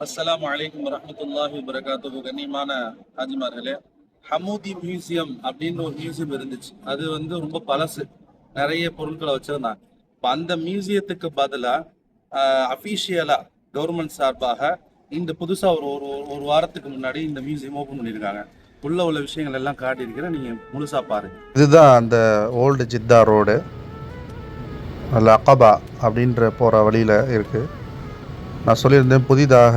அஸ்ஸலாமு அலைக்கும் வரஹ்மத்துல்லாஹி வபரகாத்துஹு. கண்ணியமான ஹாஜிமார்களே, ஹமூதி மியூசியம் அப்படின்னு ஒரு மியூசியம் இருந்துச்சு. அது ரொம்ப பழசு, நிறைய பொருட்களை வச்சிருந்தாங்க. இப்போ அந்த மியூசியத்துக்கு பதிலாக அஃபீஷியலா கவர்மெண்ட் சார்பாக இந்த புதுசா ஒரு ஒரு ஒரு வாரத்துக்கு முன்னாடி இந்த மியூசியம் ஓப்பன் பண்ணியிருக்காங்க. உள்ள விஷயங்கள் எல்லாம் காட்டியிருக்கிறேன், நீங்க முழுசா பாருங்க. இதுதான் அந்த ஓல்டு ஜித்தா ரோடு, அகபா அப்படின்ற போகிற வழியில் இருக்குது. நான் சொல்லியிருந்தேன் புதிதாக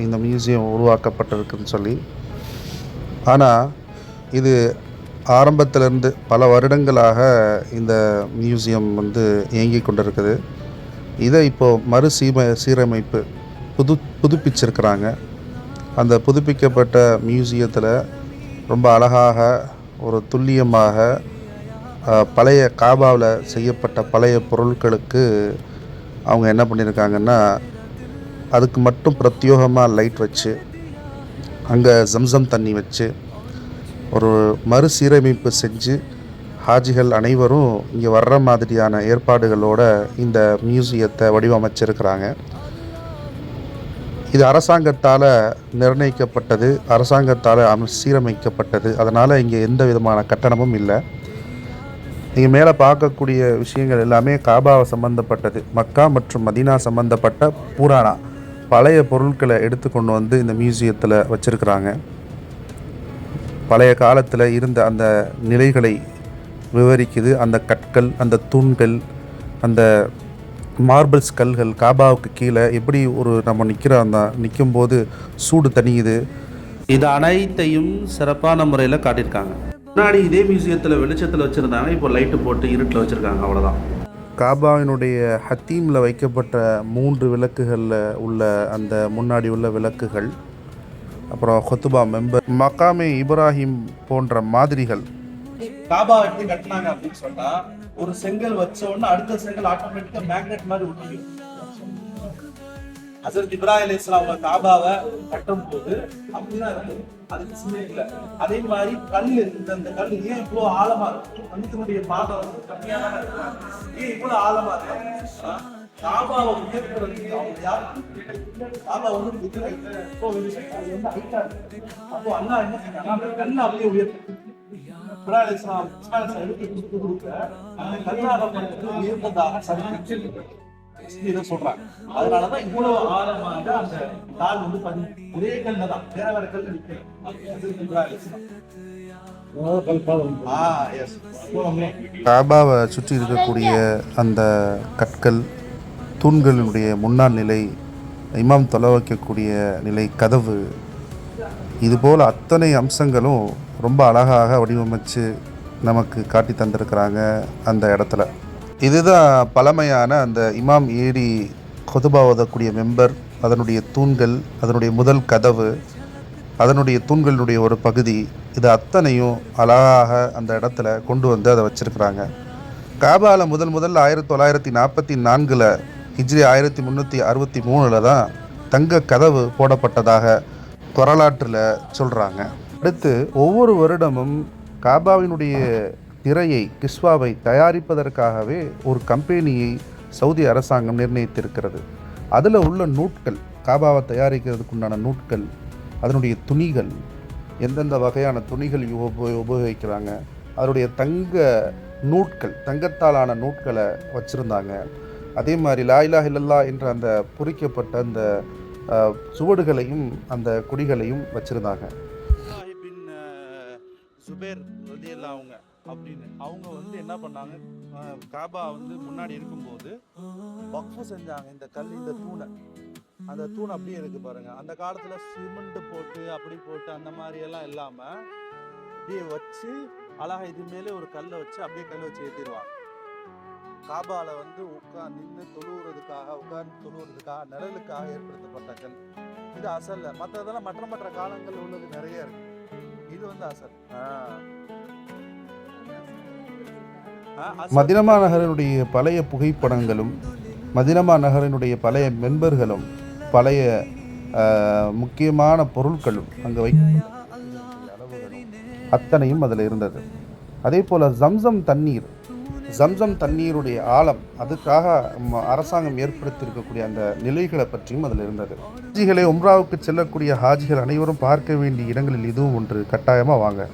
இந்த மியூசியம் உருவாக்கப்பட்டிருக்குன்னு சொல்லி. ஆனால் இது ஆரம்பத்திலேருந்து பல வருடங்களாக இந்த மியூசியம் இயங்கி கொண்டிருக்குது. இதை இப்போது சீரமைப்பு புதுப்பிச்சிருக்கிறாங்க. அந்த புதுப்பிக்கப்பட்ட மியூசியத்தில் ரொம்ப அழகாக ஒரு துல்லியமாக பழைய காபாவில் செய்யப்பட்ட பழைய பொருட்களுக்கு அவங்க என்ன பண்ணியிருக்காங்கன்னா, அதுக்கு மட்டும் பிரத்யோகமாக லைட் வச்சு, அங்கே ஜம்சம் தண்ணி வச்சு ஒரு மறுசீரமைப்பு செஞ்சு ஹாஜிகள் அனைவரும் இங்கே வர்ற மாதிரியான ஏற்பாடுகளோட இந்த மியூசியத்தை வடிவமைச்சிருக்கிறாங்க. இது அரசாங்கத்தால் நிர்ணயிக்கப்பட்டது, அரசாங்கத்தால் சீரமைக்கப்பட்டது. அதனால் இங்கே எந்த விதமான கட்டணமும் இல்லை. நீங்கள் மேலே பார்க்கக்கூடிய விஷயங்கள் எல்லாமே காபாவை சம்மந்தப்பட்டது. மக்கா மற்றும் மதீனா சம்மந்தப்பட்ட புராணா பழைய பொருட்களை எடுத்துக்கொண்டு இந்த மியூசியத்தில் வச்சுருக்கிறாங்க. பழைய காலத்தில் இருந்த அந்த நிலைகளை விவரிக்குது. அந்த கற்கள், அந்த தூண்கள், அந்த மார்பிள்ஸ் கல்கள், காபாவுக்கு கீழே எப்படி நம்ம நிற்கும்போது சூடு தணியுது, இது அனைத்தையும் சிறப்பான முறையில் காட்டியிருக்காங்க. முன்னாடி இதே மியூசியத்தில் வெளிச்சத்தில் வச்சுருந்தாங்க, இப்போ லைட்டு போட்டு இருட்டில் வச்சுருக்காங்க, அவ்வளோதான். காபாவினுடைய ஹத்தீமில் வைக்கப்பட்ட 3 விளக்குகளில் உள்ள அந்த முன்னாடி உள்ள விளக்குகள், அப்புறம் ஹொத்துபா மெம்பர், மகாமே இப்ராஹிம் போன்ற மாதிரிகள். காபா எப்படி கட்டினாங்க அப்படின்னு சொன்னா, ஒரு செங்கல் வச்ச உடனே அடுத்த செங்கல் ஆட்டோமேட்டிக்கா மேக்னெட் மாதிரி ஒட்டிக்கும். ஹஜ்ரத் இப்ராஹிம் அலைஹிஸ்ஸலாம் காபாவை கட்டும் போது அப்படிதான் இருந்தது, அதுக்கு சின்ன இல்லை. அதே மாதிரி கல்லு, இந்த கல் ஏன் இவ்வளவு ஆழமா இருக்கும், கண்ணுடைய பாதம் கம்மியா தான் இருக்கும், ஏன் இவ்வளவு ஆழமா இருக்கும்? காபாவை உயர்த்துறதுக்கு அவங்க யாரு? காபா அப்போ அல்லாஹ் என்ன செஞ்சாங்க, அந்த கல்லை அப்படியே உயர்த்து சொல்றாங்க. அதனாலதான் இவ்வளவு ஆழமாக அந்த கால் ஒரே கல்ல தான், வேற வேற கல் காபாவை சுற்றி இருக்கக்கூடிய அந்த கற்கள், தூண்களினுடைய முன்னாள் நிலை, இமாம் தொலை வைக்கக்கூடிய நிலை, கதவு, இதுபோல் அத்தனை அம்சங்களும் ரொம்ப அழகாக வடிவமைச்சு நமக்கு காட்டி தந்திருக்கிறாங்க அந்த இடத்துல. இதுதான் பழமையான அந்த இமாம் ஏறி கொதுபா ஓதக்கூடிய மெம்பர், அதனுடைய தூண்கள், அதனுடைய முதல் கதவு, அதனுடைய தூண்களினுடைய ஒரு பகுதி, இது அத்தனையும் அழகாக அந்த இடத்துல கொண்டு அதை வச்சுருக்கிறாங்க. காபாவில் முதல்ல 1944 ஹிஜ்ரி 1363 தான் தங்க கதவு போடப்பட்டதாக வரலாற்றில் சொல்கிறாங்க. அடுத்து ஒவ்வொரு வருடமும் காபாவினுடைய திரையை, கிஸ்வாவை தயாரிப்பதற்காகவே ஒரு கம்பெனியை சவுதி அரசாங்கம் நிர்ணயித்திருக்கிறது. அதில் உள்ள நூட்கள், காபாவை தயாரிக்கிறதுக்கு உண்டான நூட்கள், அதனுடைய துணிகள், எந்தெந்த வகையான துணிகள் உபயோகிக்கிறாங்க, அதனுடைய தங்க நூட்கள், தங்கத்தாலான நூட்களை வச்சுருந்தாங்க. அதே மாதிரி லா இலாஹ இல்லல்லாஹ் என்ற அந்த பொறிக்கப்பட்ட அந்த சுவடுகளையும் அந்த கொடிகளையும் வச்சுருந்தாங்க. ஜுபேர் ரலியல்லாஹு அப்படின்னு அவங்க என்ன பண்ணாங்க, காபா முன்னாடி இருக்கும்போது வக்ஃபு செஞ்சாங்க. இந்த கல், இந்த தூணை, அந்த தூண் அப்படியே இருக்கு பாருங்க. அந்த காலத்துல சிமெண்ட் போட்டு அப்படி போட்டு அந்த மாதிரி எல்லாம் இல்லாம அப்படியே வச்சு அழகா இது மேலே ஒரு கல்லை வச்சு அப்படியே கல் வச்சு ஏற்றிடுவாங்க. காபால நின்று உட்கார்ந்து தொழுவுறதுக்காக நிழலுக்காக ஏற்படுத்தப்பட்ட கல் இது அசல்ல. மற்றதெல்லாம் மற்ற காலங்கள் உள்ளது நிறைய இருக்கு, இது அசல். மதினமா நகரினுடைய பழைய புகைப்படங்களும், மதினமா நகரினுடைய பழைய மென்பர்களும், பழைய முக்கியமான பொருட்களும் அங்கே அளவுகளும் அத்தனையும் அதில் இருந்தது. அதே போல் ஜம்சம் தண்ணீர், ஜம்சம் தண்ணீருடைய ஆழம், அதுக்காக அரசாங்கம் ஏற்படுத்தியிருக்கக்கூடிய அந்த நிலைகளை பற்றியும் அதில் இருந்தது. ஹாஜிகளை உம்ராவுக்கு செல்லக்கூடிய ஹாஜிகள் அனைவரும் பார்க்க வேண்டிய இடங்களில் இதுவும் ஒன்று. கட்டாயமாக வாங்க.